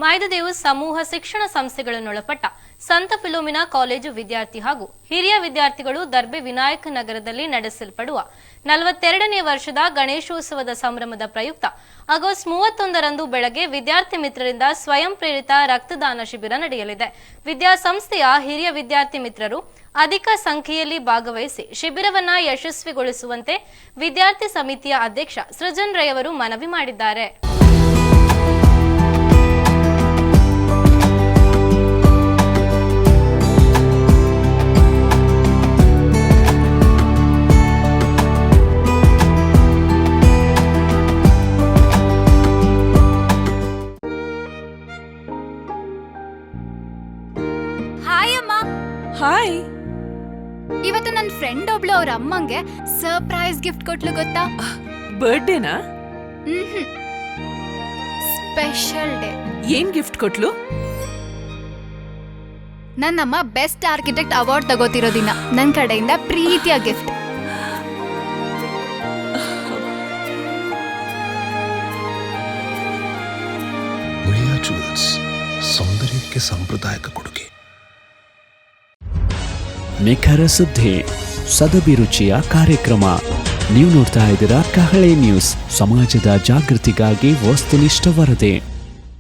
ಮಾಯ್ದದೇವು ಸಮೂಹ ಶಿಕ್ಷಣ ಸಂಸ್ಥೆಗಳನ್ನೊಳಪಟ್ಟ ಸಂತ ಫಿಲೋಮಿನಾ ಕಾಲೇಜು ವಿದ್ಯಾರ್ಥಿ ಹಾಗೂ ಹಿರಿಯ ವಿದ್ಯಾರ್ಥಿಗಳು ದರ್ಬೆ ವಿನಾಯಕ ನಗರದಲ್ಲಿ ನಡೆಸಲ್ಪಡುವ 42ನೇ ವರ್ಷದ ಗಣೇಶೋತ್ಸವದ ಸಂಭ್ರಮದ ಪ್ರಯುಕ್ತ ಆಗಸ್ಟ್ 31ರಂದು ಬೆಳಗ್ಗೆ ವಿದ್ಯಾರ್ಥಿ ಮಿತ್ರರಿಂದ ಸ್ವಯಂ ಪ್ರೇರಿತ ರಕ್ತದಾನ ಶಿಬಿರ ನಡೆಯಲಿದೆ. ವಿದ್ಯಾಸಂಸ್ಥೆಯ ಹಿರಿಯ ವಿದ್ಯಾರ್ಥಿ ಮಿತ್ರರು ಅಧಿಕ ಸಂಖ್ಯೆಯಲ್ಲಿ ಭಾಗವಹಿಸಿ ಶಿಬಿರವನ್ನ ಯಶಸ್ವಿಗೊಳಿಸುವಂತೆ ವಿದ್ಯಾರ್ಥಿ ಸಮಿತಿಯ ಅಧ್ಯಕ್ಷ ಸೃಜನ್ ರೈ ಅವರು ಮನವಿ ಮಾಡಿದ್ದಾರೆ. ಹಾಯ್, ಇವತ್ತು ನನ್ನ ಫ್ರೆಂಡ್ ಒಬ್ಳು ಅವ್ರ ಅಮ್ಮಂಗೆ ಸರ್ಪ್ರೈಸ್ ಗಿಫ್ಟ್ ಕೊಟ್ಲು ಗೊತ್ತಾ? ಬರ್ಡೇನಾ? Special day. ಏನ್ ಗಿಫ್ಟ್ ಕೊಟ್ಲು? ನನ್ನಮ್ಮ ಬೆಸ್ಟ್ ಆರ್ಕಿಟೆಕ್ಟ್ ಅವಾರ್ಡ್ ತಗೋತಿರೋ ದಿನ ನನ್ನ ಕಡೆಯಿಂದ ಪ್ರೀತಿಯ ಗಿಫ್ಟ್. ಮುಳಿಯಾ ಜುವೆಲ್ಸ್, ಸೌಂದರ್ಯಕ್ಕೆ ಸಾಂಪ್ರದಾಯಿಕ ಕೊಡುಗೆ. ನಿಖರ ಸುದ್ದಿ, ಸದಭಿರುಚಿಯ ಕಾರ್ಯಕ್ರಮ. ನೀವು ನೋಡ್ತಾ ಇದ್ದೀರಾ ಕಹಳೆ ನ್ಯೂಸ್, ಸಮಾಜದ ಜಾಗೃತಿಗಾಗಿ ವಸ್ತುನಿಷ್ಠ ವರದಿ.